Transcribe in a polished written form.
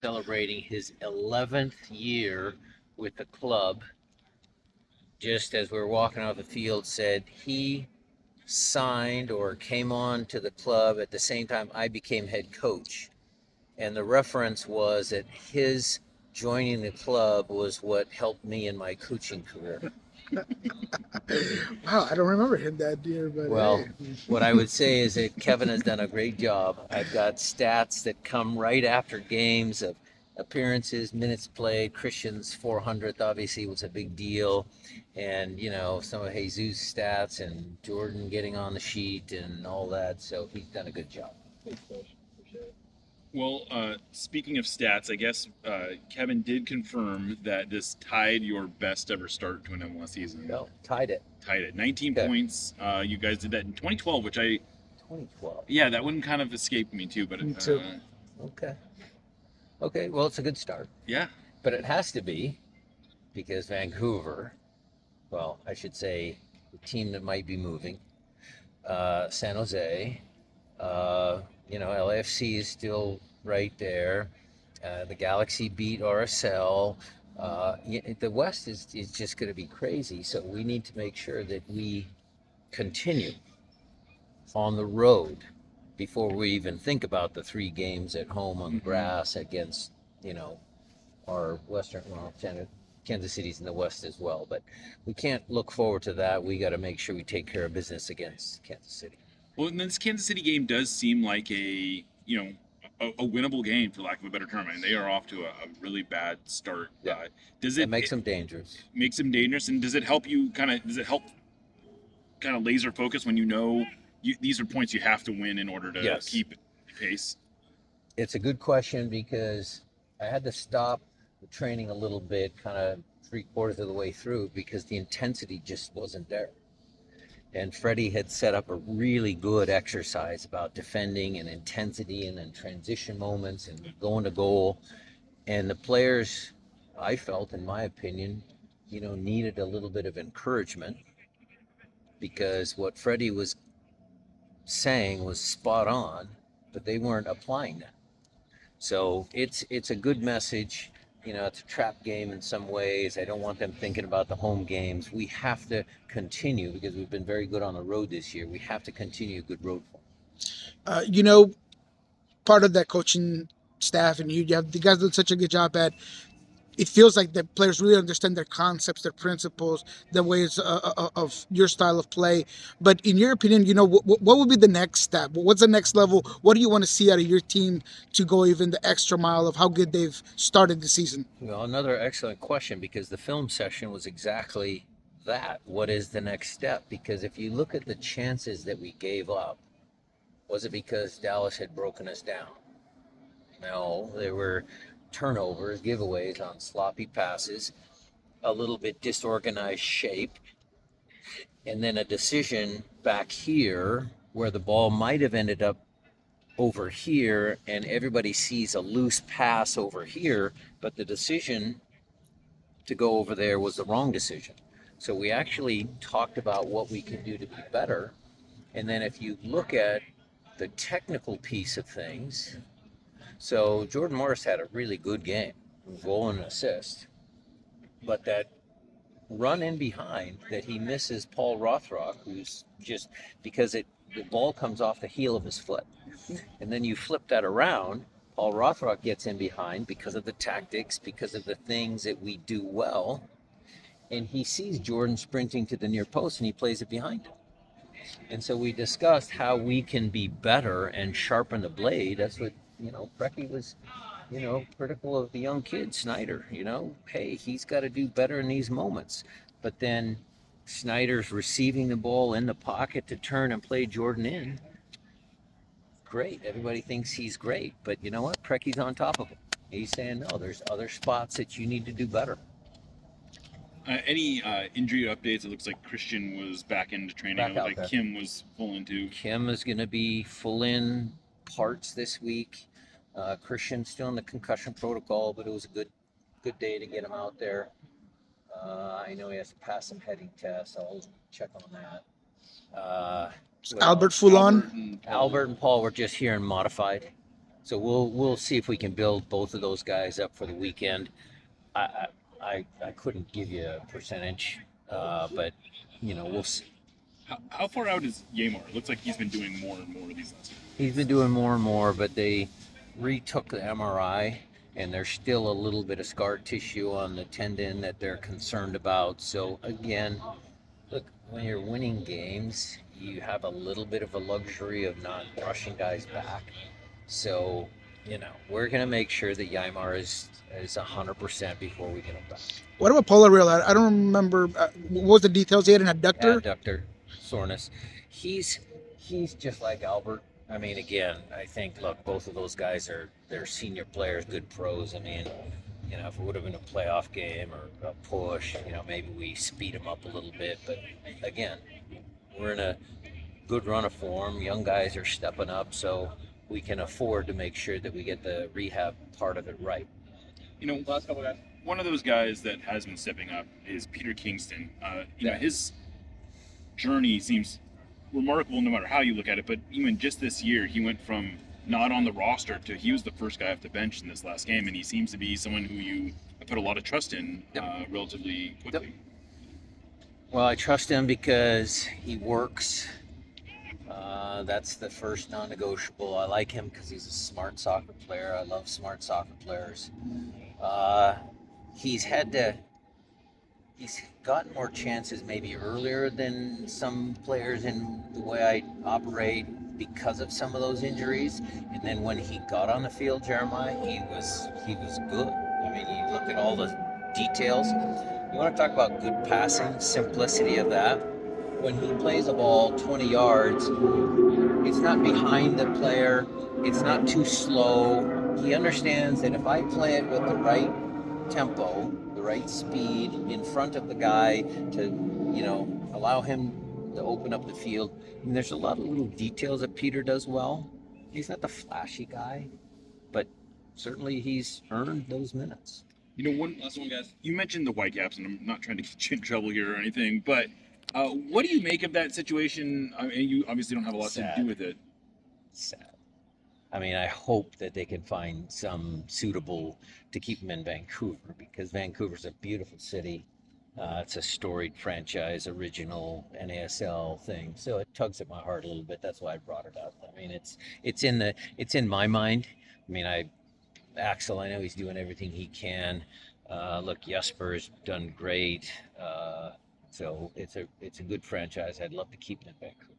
celebrating his 11th year with the club. Just as we were walking off the field, said he signed or came on to the club at the same time I became head coach. And the reference was that his joining the club was what helped me in my coaching career. Wow, I don't remember him that year, but Well, hey. what I would say is that Kevin has done a great job. I've got stats that come right after games of appearances, minutes played. Christian's 400th obviously was a big deal. And, some of Jesus' stats and Jordan getting on the sheet and all that. So he's done a good job. Well, speaking of stats, I guess Kevin did confirm that this tied your best ever start to an MLS season. No, tied it. Tied it. 19 Okay. points. You guys did that in 2012, which I. 2012. Yeah, that one kind of escaped me too, but. Me too. Okay. Okay, well, it's a good start. Yeah. But it has to be because Vancouver, well, I should say the team that might be moving, San Jose, LAFC is still right there. The Galaxy beat RSL. The West is just going to be crazy. So we need to make sure that we continue on the road before we even think about the 3 games at home on the grass against, our Western, Kansas City's in the West as well. But we can't look forward to that. We got to make sure we take care of business against Kansas City. Well, and this Kansas City game does seem like a winnable game, for lack of a better term. I mean, they are off to a really bad start. Yeah. Does it makes them dangerous? Makes them dangerous, and does it help you laser focus when these are points you have to win in order to keep pace? It's a good question because I had to stop the training a little bit, kind of 3/4 of the way through, because the intensity just wasn't there. And Freddie had set up a really good exercise about defending and intensity and then transition moments and going to goal. And the players, I felt, in my opinion, needed a little bit of encouragement because what Freddie was saying was spot on, but they weren't applying that. So it's a good message. It's a trap game in some ways. I don't want them thinking about the home games. We have to continue because we've been very good on the road this year. We have to continue a good road form. Part of that coaching staff and you guys did such a good job at. It feels like the players really understand their concepts, their principles, the ways of your style of play. But in your opinion, what would be the next step? What's the next level? What do you want to see out of your team to go even the extra mile of how good they've started the season? Well, another excellent question because the film session was exactly that. What is the next step? Because if you look at the chances that we gave up, was it because Dallas had broken us down? No, there were turnovers, giveaways on sloppy passes, a little bit disorganized shape, and then a decision back here where the ball might have ended up over here and everybody sees a loose pass over here, but the decision to go over there was the wrong decision. So we actually talked about what we could do to be better. And then if you look at the technical piece of things, so Jordan Morris had a really good game, goal and assist. But that run in behind that he misses Paul Rothrock, who's just because the ball comes off the heel of his foot. And then you flip that around, Paul Rothrock gets in behind because of the tactics, because of the things that we do well. And he sees Jordan sprinting to the near post and he plays it behind him. And so we discussed how we can be better and sharpen the blade. That's what, Preki was, critical of the young kid, Snyder. Hey, he's got to do better in these moments. But then Snyder's receiving the ball in the pocket to turn and play Jordan in. Great. Everybody thinks he's great. But you know what? Preki's on top of him. He's saying, no, there's other spots that you need to do better. Any injury updates? It looks like Christian was back into training. It looked like Kim was full in too. Kim is going to be full in parts this week. Christian's still in the concussion protocol, but it was a good day to get him out there. I know he has to pass some heading tests. I'll check on that. Albert Foulon? Albert and Paul were just here and modified. So we'll see if we can build both of those guys up for the weekend. I couldn't give you a percentage, but we'll see. How far out is Yamar? It looks like he's been doing more and more of these last year. He's been doing more and more, but they retook the MRI, and there's still a little bit of scar tissue on the tendon that they're concerned about. So again, look, when you're winning games, you have a little bit of a luxury of not rushing guys back. So, we're gonna make sure that Ymar is 100% before we get him back. What about Paula Real? I don't remember. What was the details? He had an adductor. Adductor soreness. He's just like Albert. I mean, again, I think look, both of those guys they're senior players, good pros. I mean, if it would have been a playoff game or a push, maybe we speed them up a little bit. But again, we're in a good run of form. Young guys are stepping up, so we can afford to make sure that we get the rehab part of it right. Last couple guys. One of those guys that has been stepping up is Peter Kingston. His journey seems remarkable no matter how you look at it, but even just this year, he went from not on the roster to he was the first guy off the bench in this last game, and he seems to be someone who you put a lot of trust in relatively quickly. Yep. Well, I trust him because he works. That's the first non-negotiable. I like him because he's a smart soccer player. I love smart soccer players. He's gotten more chances maybe earlier than some players in the way I operate because of some of those injuries. And then when he got on the field, Jeremiah, he was good. I mean, you look at all the details. You want to talk about good passing, simplicity of that. When he plays a ball 20 yards, it's not behind the player. It's not too slow. He understands that if I play it with the right tempo, the right speed in front of the guy to, allow him to open up the field. I mean, there's a lot of little details that Peter does well. He's not the flashy guy, but certainly he's earned those minutes. One last one, guys. You mentioned the Whitecaps, and I'm not trying to get you in trouble here or anything, but what do you make of that situation? I mean, you obviously don't have a lot to do with it. Sad. I mean, I hope that they can find some suitable to keep them in Vancouver, because Vancouver's a beautiful city. It's a storied franchise, original NASL thing. So it tugs at my heart a little bit. That's why I brought it up. I mean, it's in my mind. I mean, Axel, I know he's doing everything he can. Look, Jesper's done great. So it's a good franchise. I'd love to keep them in Vancouver.